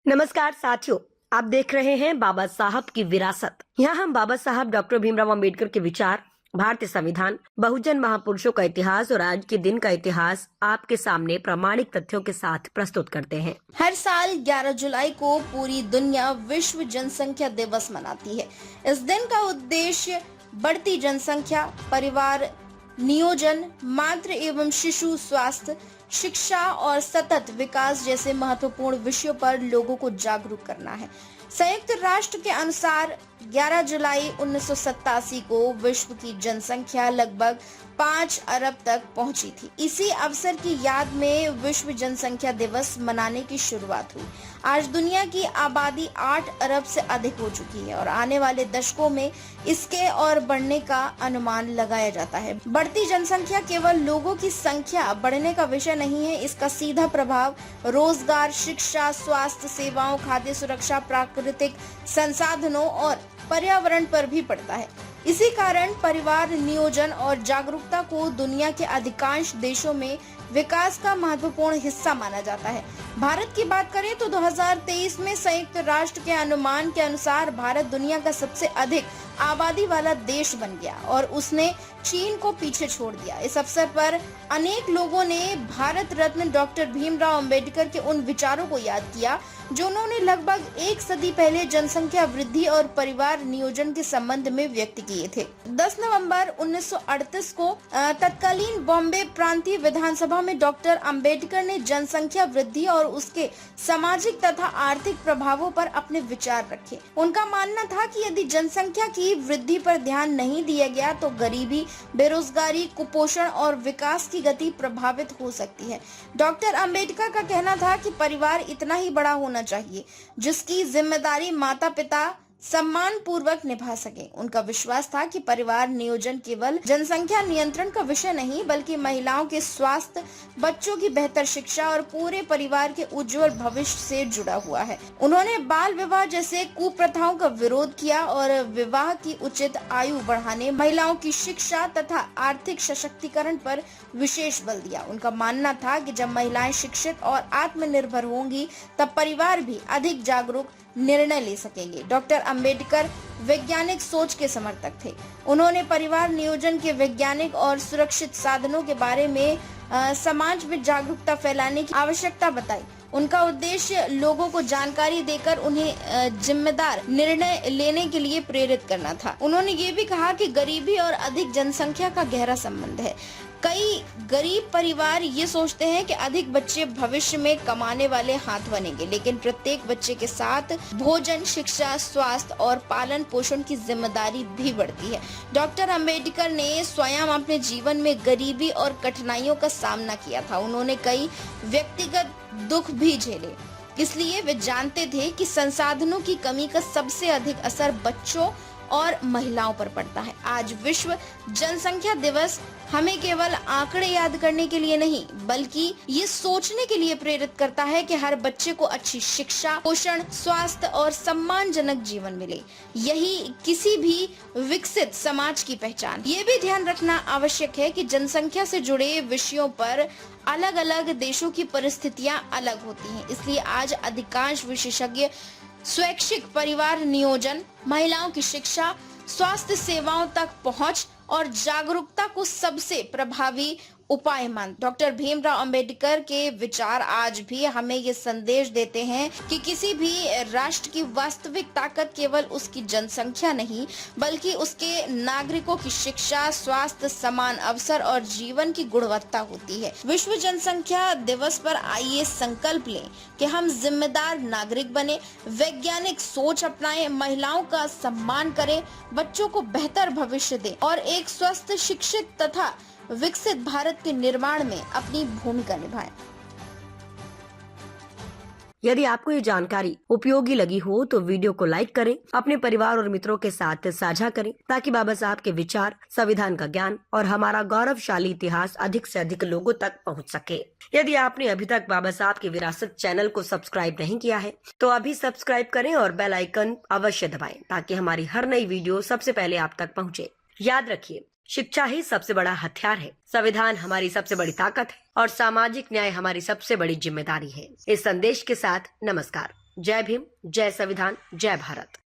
नमस्कार साथियों, आप देख रहे हैं बाबा साहब की विरासत। यहाँ हम बाबा साहब डॉक्टर भीमराव अंबेडकर के विचार, भारतीय संविधान, बहुजन महापुरुषों का इतिहास और आज के दिन का इतिहास आपके सामने प्रामाणिक तथ्यों के साथ प्रस्तुत करते हैं। हर साल 11 जुलाई को पूरी दुनिया विश्व जनसंख्या दिवस मनाती है। इस दिन का उद्देश्य बढ़ती जनसंख्या, परिवार नियोजन, मातृ एवं शिशु स्वास्थ्य, शिक्षा और सतत विकास जैसे महत्वपूर्ण विषयों पर लोगों को जागरूक करना है। संयुक्त राष्ट्र के अनुसार 11 जुलाई 1987 को विश्व की जनसंख्या लगभग 5 अरब तक पहुंची थी। इसी अवसर की याद में विश्व जनसंख्या दिवस मनाने की शुरुआत हुई। आज दुनिया की आबादी 8 अरब से अधिक हो चुकी है और आने वाले दशकों में इसके और बढ़ने का अनुमान लगाया जाता है। बढ़ती जनसंख्या केवल लोगों की संख्या बढ़ने का विषय नहीं है, इसका सीधा प्रभाव रोजगार, शिक्षा, स्वास्थ्य सेवाओं, खाद्य सुरक्षा, प्राकृतिक संसाधनों और पर्यावरण पर भी पड़ता है। इसी कारण परिवार नियोजन और जागरूकता को दुनिया के अधिकांश देशों में विकास का महत्वपूर्ण हिस्सा माना जाता है। भारत की बात करें तो 2023 में संयुक्त राष्ट्र के अनुमान के अनुसार भारत दुनिया का सबसे अधिक आबादी वाला देश बन गया और उसने चीन को पीछे छोड़ दिया। इस अवसर पर अनेक लोगों ने भारत रत्न डॉक्टर भीमराव अंबेडकर के उन विचारों को याद किया जो उन्होंने लगभग एक सदी पहले जनसंख्या वृद्धि और परिवार नियोजन के संबंध में व्यक्त किए थे। 10 नवंबर 1938 को तत्कालीन बॉम्बे प्रांतीय विधानसभा में डॉक्टर अंबेडकर ने जनसंख्या वृद्धि और उसके सामाजिक तथा आर्थिक प्रभावों पर अपने विचार रखे। उनका मानना था कि यदि जनसंख्या की वृद्धि पर ध्यान नहीं दिया गया तो गरीबी, बेरोजगारी, कुपोषण और विकास की गति प्रभावित हो सकती है। डॉक्टर अंबेडकर का कहना था कि परिवार इतना ही बड़ा होना चाहिए जिसकी जिम्मेदारी माता पिता सम्मान पूर्वक निभा सके। उनका विश्वास था कि परिवार नियोजन केवल जनसंख्या नियंत्रण का विषय नहीं बल्कि महिलाओं के स्वास्थ्य, बच्चों की बेहतर शिक्षा और पूरे परिवार के उज्जवल भविष्य से जुड़ा हुआ है। उन्होंने बाल विवाह जैसे कुप्रथाओं का विरोध किया और विवाह की उचित आयु बढ़ाने, महिलाओं की शिक्षा तथा आर्थिक सशक्तिकरण पर विशेष बल दिया। उनका मानना था कि जब महिलाएं शिक्षित और आत्मनिर्भर होंगी तब परिवार भी अधिक जागरूक निर्णय ले सकेंगे। डॉक्टर अंबेडकर वैज्ञानिक सोच के समर्थक थे। उन्होंने परिवार नियोजन के वैज्ञानिक और सुरक्षित साधनों के बारे में समाज में जागरूकता फैलाने की आवश्यकता बताई। उनका उद्देश्य लोगों को जानकारी देकर उन्हें जिम्मेदार निर्णय लेने के लिए प्रेरित करना था। उन्होंने ये भी कहा कि गरीबी और अधिक जनसंख्या का गहरा संबंध है। कई गरीब परिवार ये सोचते हैं कि अधिक बच्चे भविष्य में कमाने वाले हाथ बनेंगे, लेकिन प्रत्येक बच्चे के साथ भोजन, शिक्षा, स्वास्थ्य और पालन पोषण की जिम्मेदारी भी बढ़ती है। डॉक्टर अंबेडकर ने स्वयं अपने जीवन में गरीबी और कठिनाइयों का सामना किया था। उन्होंने कई व्यक्तिगत दुख भी झेले, इसलिए वे जानते थे कि संसाधनों की कमी का सबसे अधिक असर बच्चों और महिलाओं पर पड़ता है। आज विश्व जनसंख्या दिवस हमें केवल आंकड़े याद करने के लिए नहीं बल्कि ये सोचने के लिए प्रेरित करता है कि हर बच्चे को अच्छी शिक्षा, पोषण, स्वास्थ्य और सम्मानजनक जीवन मिले। यही किसी भी विकसित समाज की पहचान। ये भी ध्यान रखना आवश्यक है कि जनसंख्या से जुड़े विषयों पर अलग अलग देशों की परिस्थितियां अलग होती हैं, इसलिए आज अधिकांश विशेषज्ञ स्वैच्छिक परिवार नियोजन, महिलाओं की शिक्षा, स्वास्थ्य सेवाओं तक पहुंच और जागरूकता को सबसे प्रभावी उपाय मान। डॉक्टर भीमराव अंबेडकर के विचार आज भी हमें ये संदेश देते हैं कि किसी भी राष्ट्र की वास्तविक ताकत केवल उसकी जनसंख्या नहीं बल्कि उसके नागरिकों की शिक्षा, स्वास्थ्य, समान अवसर और जीवन की गुणवत्ता होती है। विश्व जनसंख्या दिवस पर आइए संकल्प लें कि हम जिम्मेदार नागरिक बने, वैज्ञानिक सोच अपनाएं, महिलाओं का सम्मान करें, बच्चों को बेहतर भविष्य दें और एक स्वस्थ, शिक्षित तथा विकसित भारत के निर्माण में अपनी भूमिका निभाएं। यदि आपको ये जानकारी उपयोगी लगी हो तो वीडियो को लाइक करें, अपने परिवार और मित्रों के साथ साझा करें ताकि बाबा साहब के विचार, संविधान का ज्ञान और हमारा गौरवशाली इतिहास अधिक से अधिक लोगों तक पहुंच सके। यदि आपने अभी तक बाबा साहब की विरासत चैनल को सब्सक्राइब नहीं किया है तो अभी सब्सक्राइब करें और बेल आइकन अवश्य दबाएं ताकि हमारी हर नई वीडियो सबसे पहले आप तक पहुँचे। याद रखिए, शिक्षा ही सबसे बड़ा हथियार है, संविधान हमारी सबसे बड़ी ताकत है और सामाजिक न्याय हमारी सबसे बड़ी जिम्मेदारी है। इस संदेश के साथ नमस्कार। जय भीम, जय संविधान, जय भारत।